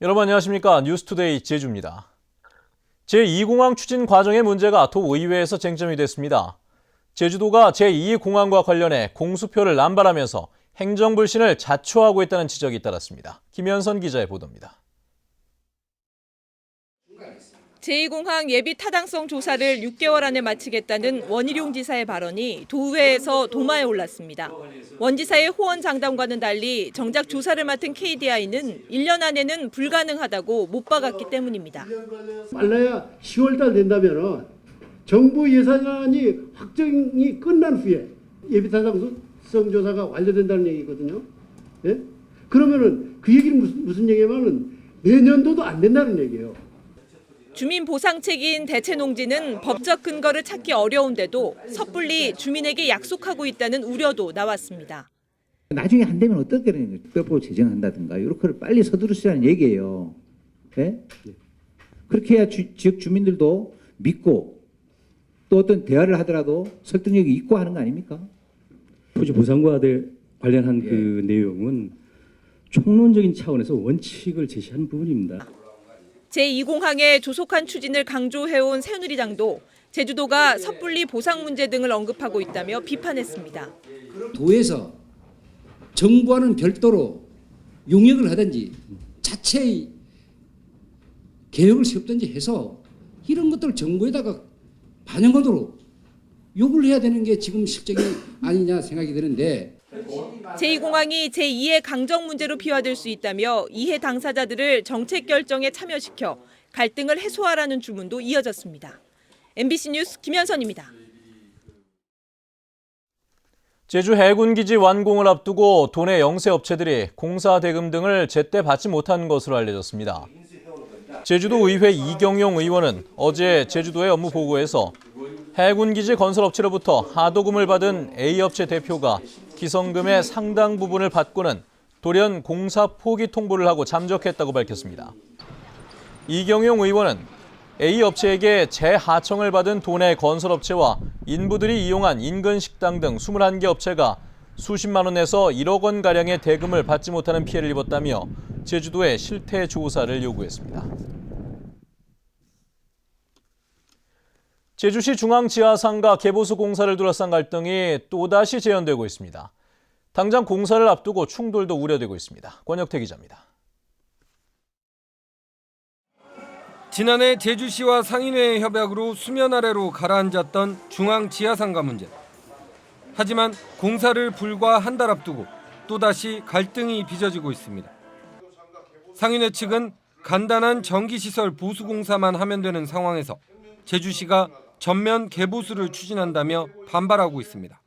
여러분 안녕하십니까? 뉴스투데이 제주입니다. 제2공항 추진 과정의 문제가 도의회에서 쟁점이 됐습니다. 제주도가 제2공항과 관련해 공수표를 남발하면서 행정불신을 자초하고 있다는 지적이 따랐습니다. 김현선 기자의 보도입니다. 제2공항 예비 타당성 조사를 6개월 안에 마치겠다는 원희룡 지사의 발언이 도의회에서 도마에 올랐습니다. 원 지사의 호언 장담과는 달리 정작 조사를 맡은 KDI는 1년 안에는 불가능하다고 못 박았기 때문입니다. 빨라야 10월달 된다면 정부 예산안이 확정이 끝난 후에 예비 타당성 조사가 완료된다는 얘기거든요. 예? 그러면은 그 얘기는 무슨 얘기냐면은 내년도도 안 된다는 얘기예요. 주민 보상책인 대체농지는 법적 근거를 찾기 어려운데도 섣불리 주민에게 약속하고 있다는 우려도 나왔습니다. 나중에 안 되면 어떻게 뼈보고 제정한다든가 이렇게 빨리 서두르시라는 얘기예요. 네? 그렇게 해야 지역 주민들도 믿고 또 어떤 대화를 하더라도 설득력이 있고 하는 거 아닙니까? 토지 보상과 관련한 그 내용은 총론적인 차원에서 원칙을 제시한 부분입니다. 제2공항의 조속한 추진을 강조해온 새누리당도 제주도가 섣불리 보상 문제 등을 언급하고 있다며 비판했습니다. 도에서 정부와는 별도로 용역을 하든지 자체의 계획을 세우든지 해서 이런 것들을 정부에다가 반영하도록 요구를 해야 되는 게 지금 실정이 아니냐 생각이 드는데 제2공항이 제2의 강정 문제로 비화될 수 있다며 이해 당사자들을 정책 결정에 참여시켜 갈등을 해소하라는 주문도 이어졌습니다. MBC 뉴스 김현선입니다. 제주 해군기지 완공을 앞두고 도내 영세업체들이 공사 대금 등을 제때 받지 못한 것으로 알려졌습니다. 제주도 의회 이경용 의원은 어제 제주도의 업무 보고에서 해군기지 건설업체로부터 하도금을 받은 A업체 대표가 기성금의 상당 부분을 받고는 돌연 공사 포기 통보를 하고 잠적했다고 밝혔습니다. 이경용 의원은 A업체에게 재하청을 받은 도내 건설업체와 인부들이 이용한 인근식당 등 21개 업체가 수십만 원에서 1억 원가량의 대금을 받지 못하는 피해를 입었다며 제주도에 실태 조사를 요구했습니다. 제주시 중앙지하상가 개보수 공사를 둘러싼 갈등이 또다시 재현되고 있습니다. 당장 공사를 앞두고 충돌도 우려되고 있습니다. 권혁태 기자입니다. 지난해 제주시와 상인회의 협약으로 수면 아래로 가라앉았던 중앙지하상가 문제. 하지만 공사를 불과 한 달 앞두고 또다시 갈등이 빚어지고 있습니다. 상인회 측은 간단한 전기시설 보수 공사만 하면 되는 상황에서 제주시가 전면 개보수를 추진한다며 반발하고 있습니다.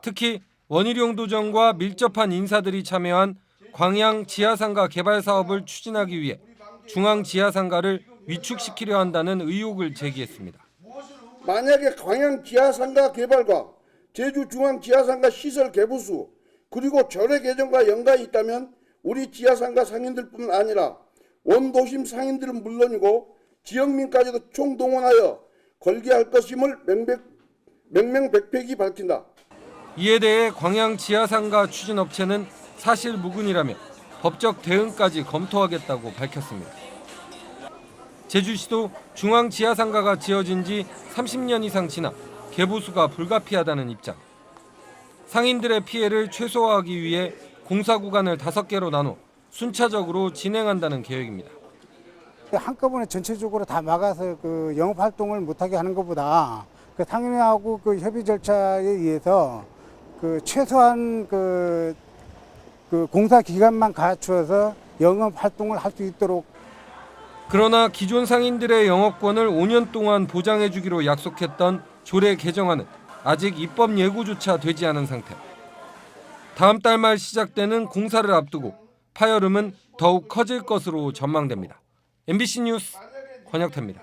특히 원희룡 도정과 밀접한 인사들이 참여한 광양 지하상가 개발 사업을 추진하기 위해 중앙 지하상가를 위축시키려 한다는 의혹을 제기했습니다. 만약에 광양 지하상가 개발과 제주 중앙 지하상가 시설 개보수 그리고 절의 개정과 연관이 있다면 우리 지하상가 상인들뿐만 아니라 원도심 상인들은 물론이고 지역민까지도 총동원하여 걸게할 것임을 명명백백히 밝힌다. 이에 대해 광양 지하상가 추진업체는 사실 무근이라며 법적 대응까지 검토하겠다고 밝혔습니다. 제주시도 중앙 지하상가가 지어진 지 30년 이상 지나 개보수가 불가피하다는 입장. 상인들의 피해를 최소화하기 위해 공사 구간을 5개로 나눠 순차적으로 진행한다는 계획입니다. 한꺼번에 전체적으로 다 막아서 그 영업 활동을 못하게 하는 것보다 그 상인회하고 그 협의 절차에 의해서 그 최소한 그 공사 기간만 갖추어서 영업 활동을 할 수 있도록. 그러나 기존 상인들의 영업권을 5년 동안 보장해 주기로 약속했던 조례 개정안은 아직 입법 예고조차 되지 않은 상태. 다음 달 말 시작되는 공사를 앞두고 파열음은 더욱 커질 것으로 전망됩니다. MBC 뉴스 권혁태입니다.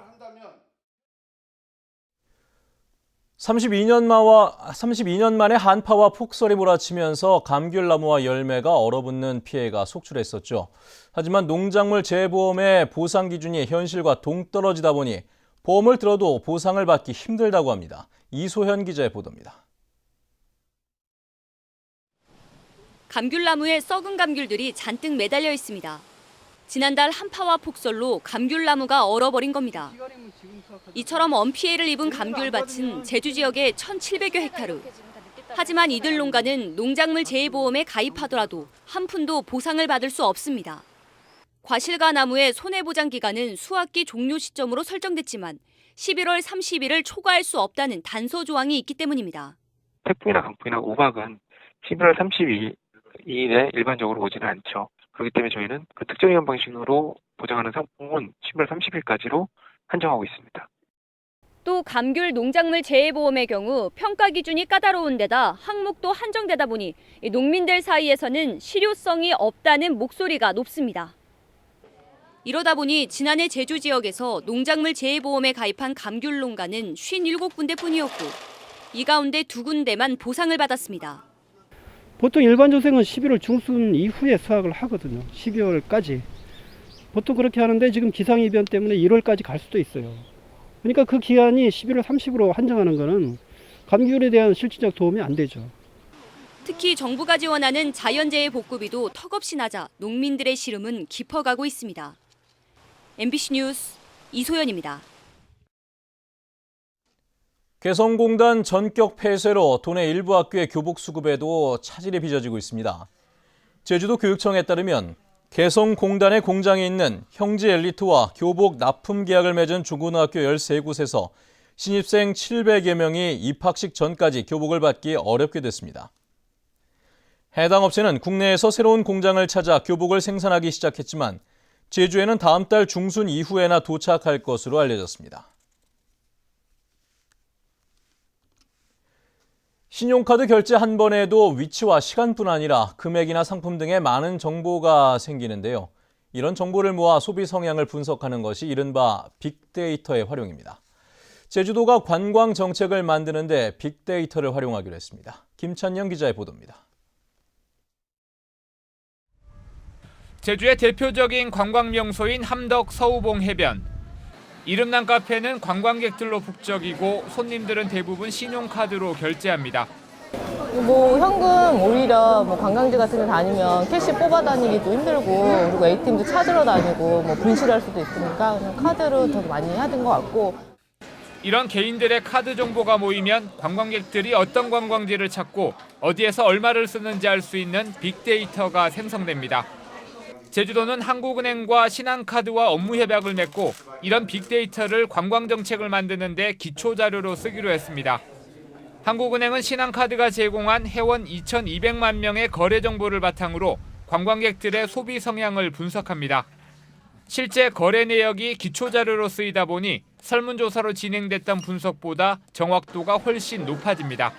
32년 만에 한파와 폭설이 몰아치면서 감귤나무와 열매가 얼어붙는 피해가 속출했었죠. 하지만 농작물 재보험의 보상 기준이 현실과 동떨어지다 보니 보험을 들어도 보상을 받기 힘들다고 합니다. 이소현 기자의 보도입니다. 감귤나무에 썩은 감귤들이 잔뜩 매달려 있습니다. 지난달 한파와 폭설로 감귤나무가 얼어버린 겁니다. 이처럼 엄피해를 입은 감귤밭은 제주 지역의 1,700여 헥타르. 하지만 이들 농가는 농작물 재해보험에 가입하더라도 한 푼도 보상을 받을 수 없습니다. 과실과 나무의 손해보장 기간은 수확기 종료 시점으로 설정됐지만 11월 30일을 초과할 수 없다는 단서 조항이 있기 때문입니다. 태풍이나 강풍이나 우박은 11월 30일에 일반적으로 오지는 않죠. 그렇기 때문에 저희는 그 특정 위험 방식으로 보장하는 상품은 11월 30일까지로 한정하고 있습니다. 또 감귤 농작물 재해보험의 경우 평가 기준이 까다로운 데다 항목도 한정되다 보니 농민들 사이에서는 실효성이 없다는 목소리가 높습니다. 이러다 보니 지난해 제주 지역에서 농작물 재해보험에 가입한 감귤 농가는 57군데뿐이었고 이 가운데 2군데만 보상을 받았습니다. 보통 일반 조생은 11월 중순 이후에 수확을 하거든요. 12월까지. 보통 그렇게 하는데 지금 기상이변 때문에 1월까지 갈 수도 있어요. 그러니까 그 기한이 11월 30으로 한정하는 거는 감귤에 대한 실질적 도움이 안 되죠. 특히 정부가 지원하는 자연재해 복구비도 턱없이 낮아 농민들의 시름은 깊어가고 있습니다. MBC 뉴스 이소연입니다. 개성공단 전격 폐쇄로 도내 일부 학교의 교복 수급에도 차질이 빚어지고 있습니다. 제주도 교육청에 따르면 개성공단의 공장에 있는 형제 엘리트와 교복 납품 계약을 맺은 중고등학교 13곳에서 신입생 700여 명이 입학식 전까지 교복을 받기 어렵게 됐습니다. 해당 업체는 국내에서 새로운 공장을 찾아 교복을 생산하기 시작했지만 제주에는 다음 달 중순 이후에나 도착할 것으로 알려졌습니다. 신용카드 결제 한 번에도 위치와 시간뿐 아니라 금액이나 상품 등의 많은 정보가 생기는데요. 이런 정보를 모아 소비 성향을 분석하는 것이 이른바 빅데이터의 활용입니다. 제주도가 관광 정책을 만드는데 빅데이터를 활용하기로 했습니다. 김찬영 기자의 보도입니다. 제주의 대표적인 관광 명소인 함덕 서우봉 해변. 이름난 카페는 관광객들로 북적이고 손님들은 대부분 신용카드로 결제합니다. 현금 오히려 관광지 같은 데 다니면 캐시 뽑아 다니기도 힘들고 그리고 ATM도 찾으러 다니고 분실할 수도 있으니까 그냥 카드로 더 많이 하는 것 같고. 이런 개인들의 카드 정보가 모이면 관광객들이 어떤 관광지를 찾고 어디에서 얼마를 쓰는지 알 수 있는 빅데이터가 생성됩니다. 제주도는 한국은행과 신한카드와 업무 협약을 맺고 이런 빅데이터를 관광정책을 만드는 데 기초자료로 쓰기로 했습니다. 한국은행은 신한카드가 제공한 회원 2,200만 명의 거래 정보를 바탕으로 관광객들의 소비 성향을 분석합니다. 실제 거래 내역이 기초자료로 쓰이다 보니 설문조사로 진행됐던 분석보다 정확도가 훨씬 높아집니다.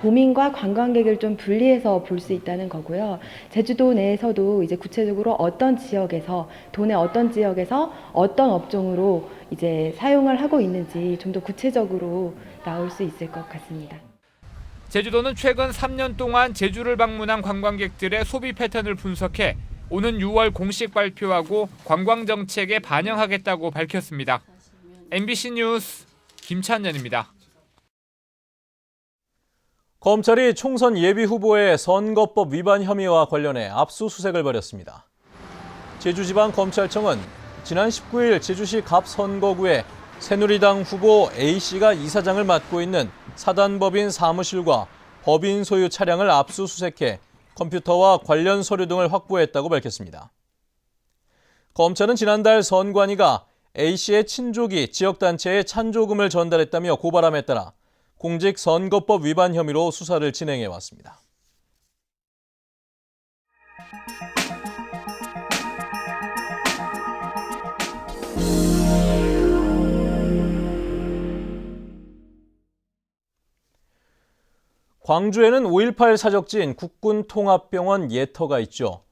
도민과 관광객을 좀 분리해서 볼 수 있다는 거고요. 제주도 내에서도 이제 구체적으로 어떤 지역에서 도내 어떤 지역에서 어떤 업종으로 이제 사용을 하고 있는지 좀 더 구체적으로 나올 수 있을 것 같습니다. 제주도는 최근 3년 동안 제주를 방문한 관광객들의 소비 패턴을 분석해 오는 6월 공식 발표하고 관광 정책에 반영하겠다고 밝혔습니다. MBC 뉴스 김찬현입니다. 검찰이 총선 예비 후보의 선거법 위반 혐의와 관련해 압수수색을 벌였습니다. 제주지방검찰청은 지난 19일 제주시 갑선거구에 새누리당 후보 A씨가 이사장을 맡고 있는 사단법인 사무실과 법인 소유 차량을 압수수색해 컴퓨터와 관련 서류 등을 확보했다고 밝혔습니다. 검찰은 지난달 선관위가 A씨의 친족이 지역단체에 찬조금을 전달했다며 고발함에 따라 공직선거법 위반 혐의로 수사를 진행해왔습니다. 광주에는 5.18 사적지인 국군통합병원 예터가 있죠.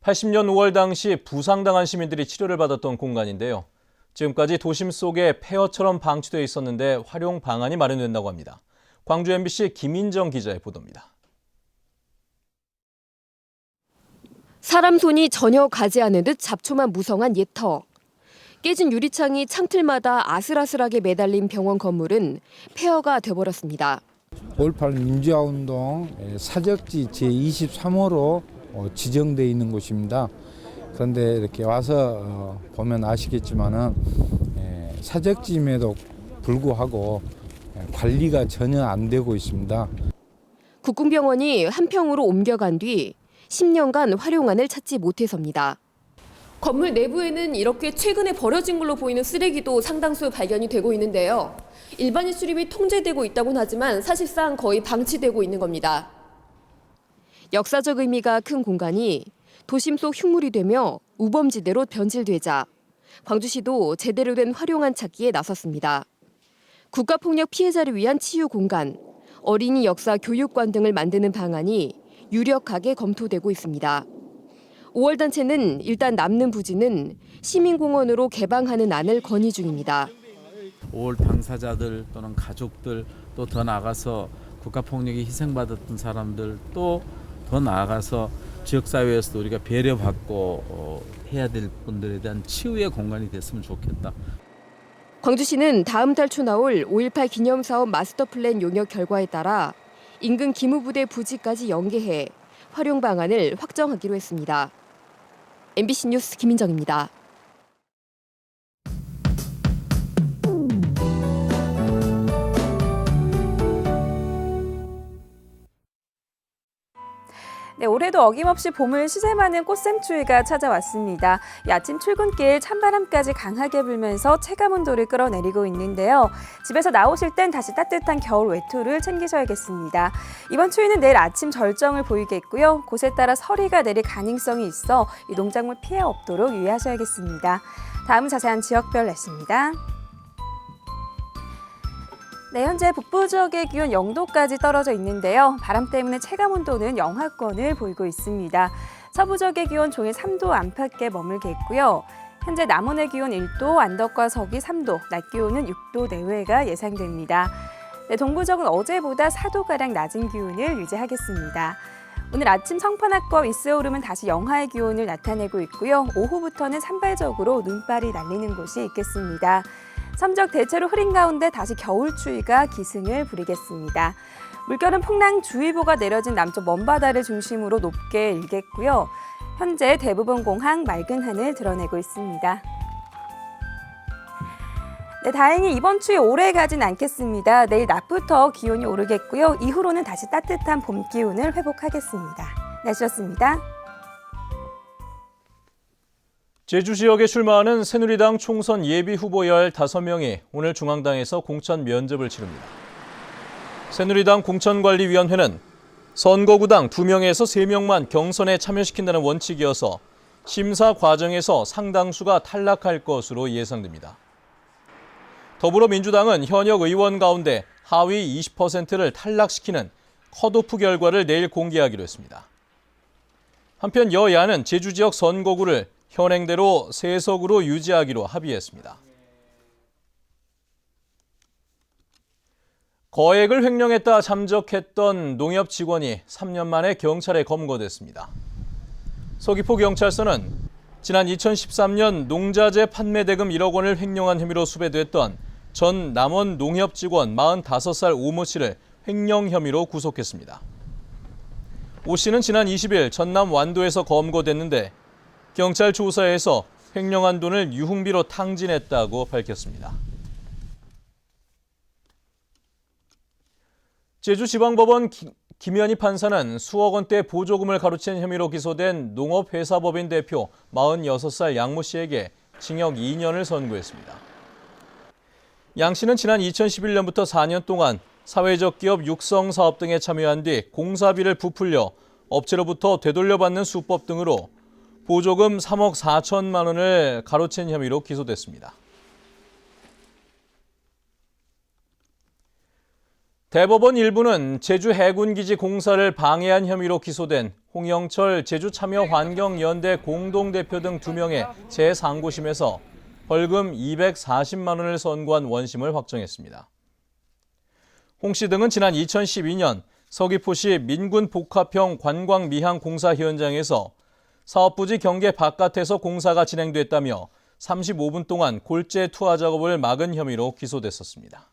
80년 5월 당시 부상당한 시민들이 치료를 받았던 공간인데요. 지금까지 도심 속에 폐허처럼 방치되어 있었는데 활용 방안이 마련된다고 합니다. 광주 MBC 김인정 기자의 보도입니다. 사람 손이 전혀 가지 않은 듯 잡초만 무성한 예터. 깨진 유리창이 창틀마다 아슬아슬하게 매달린 병원 건물은 폐허가 돼버렸습니다. 5.18 민주화운동 사적지 제23호로 지정되어 있는 곳입니다. 그런데 이렇게 와서 보면 아시겠지만은 사적지임에도 불구하고 관리가 전혀 안 되고 있습니다. 국궁병원이 한평으로 옮겨간 뒤 10년간 활용안을 찾지 못해서입니다. 건물 내부에는 이렇게 최근에 버려진 걸로 보이는 쓰레기도 상당수 발견이 되고 있는데요. 일반인 수리비 통제되고 있다고는 하지만 사실상 거의 방치되고 있는 겁니다. 역사적 의미가 큰 공간이 도심 속 흉물이 되며 우범지대로 변질되자 광주시도 제대로 된 활용안 찾기에 나섰습니다. 국가폭력 피해자를 위한 치유 공간, 어린이 역사 교육관 등을 만드는 방안이 유력하게 검토되고 있습니다. 5월 단체는 일단 남는 부지는 시민공원으로 개방하는 안을 건의 중입니다. 5월 당사자들 또는 가족들 또 더 나아가서 국가폭력에 희생받았던 사람들 또 더 나아가서 지역사회에서도 우리가 배려받고 해야 될 분들에 대한 치유의 공간이 됐으면 좋겠다. 광주시는 다음 달 초 나올 5.18 기념사업 마스터플랜 용역 결과에 따라 인근 기무부대 부지까지 연계해 활용 방안을 확정하기로 했습니다. MBC 뉴스 김민정입니다. 네, 올해도 어김없이 봄을 시샘하는 꽃샘추위가 찾아왔습니다. 이 아침 출근길 찬바람까지 강하게 불면서 체감온도를 끌어내리고 있는데요. 집에서 나오실 땐 다시 따뜻한 겨울 외투를 챙기셔야겠습니다. 이번 추위는 내일 아침 절정을 보이겠고요. 곳에 따라 서리가 내릴 가능성이 있어 이 농작물 피해 없도록 유의하셔야겠습니다. 다음은 자세한 지역별 날씨입니다. 네, 현재 북부 지역의 기온 0도까지 떨어져 있는데요. 바람 때문에 체감온도는 영하권을 보이고 있습니다. 서부 지역의 기온 종일 3도 안팎에 머물겠고요. 현재 남원의 기온 1도, 안덕과 서기 3도, 낮 기온은 6도 내외가 예상됩니다. 네, 동부 지역은 어제보다 4도가량 낮은 기온을 유지하겠습니다. 오늘 아침 성판악과 윗세오름은 다시 영하의 기온을 나타내고 있고요. 오후부터는 산발적으로 눈발이 날리는 곳이 있겠습니다. 섬적 대체로 흐린 가운데 다시 겨울 추위가 기승을 부리겠습니다. 물결은 풍랑주의보가 내려진 남쪽 먼바다를 중심으로 높게 일겠고요. 현재 대부분 공항 맑은 하늘 드러내고 있습니다. 네, 다행히 이번 추위 오래 가진 않겠습니다. 내일 낮부터 기온이 오르겠고요. 이후로는 다시 따뜻한 봄 기온을 회복하겠습니다. 날씨였습니다. 제주 지역에 출마하는 새누리당 총선 예비 후보 15명이 오늘 중앙당에서 공천 면접을 치릅니다. 새누리당 공천관리위원회는 선거구당 2명에서 3명만 경선에 참여시킨다는 원칙이어서 심사 과정에서 상당수가 탈락할 것으로 예상됩니다. 더불어민주당은 현역 의원 가운데 하위 20%를 탈락시키는 컷오프 결과를 내일 공개하기로 했습니다. 한편 여야는 제주 지역 선거구를 현행대로 3석으로 유지하기로 합의했습니다. 거액을 횡령했다 잠적했던 농협 직원이 3년 만에 경찰에 검거됐습니다. 서귀포경찰서는 지난 2013년 농자재 판매 대금 1억 원을 횡령한 혐의로 수배됐던 전 남원 농협 직원 45살 오모 씨를 횡령 혐의로 구속했습니다. 오 씨는 지난 20일 전남 완도에서 검거됐는데 경찰 조사에서 횡령한 돈을 유흥비로 탕진했다고 밝혔습니다. 제주지방법원 김현희 판사는 수억 원대 보조금을 가로챈 혐의로 기소된 농업회사법인 대표 46살 양모 씨에게 징역 2년을 선고했습니다. 양 씨는 지난 2011년부터 4년 동안 사회적 기업 육성 사업 등에 참여한 뒤 공사비를 부풀려 업체로부터 되돌려받는 수법 등으로 보조금 3억 4천만 원을 가로챈 혐의로 기소됐습니다. 대법원 일부는 제주 해군기지 공사를 방해한 혐의로 기소된 홍영철 제주참여환경연대 공동대표 등 2명의 재상고심에서 벌금 240만 원을 선고한 원심을 확정했습니다. 홍 씨 등은 지난 2012년 서귀포시 민군복합형 관광미항 공사 현장에서 사업부지 경계 바깥에서 공사가 진행됐다며 35분 동안 골재 투하 작업을 막은 혐의로 기소됐었습니다.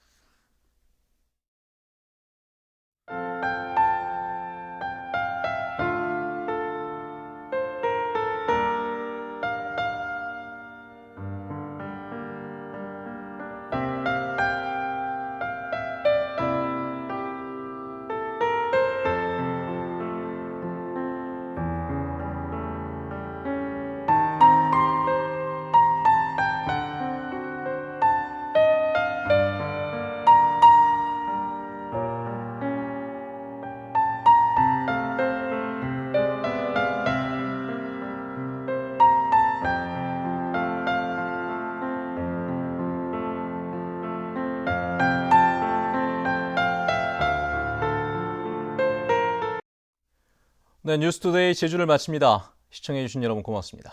네, 뉴스투데이 제주를 마칩니다. 시청해주신 여러분 고맙습니다.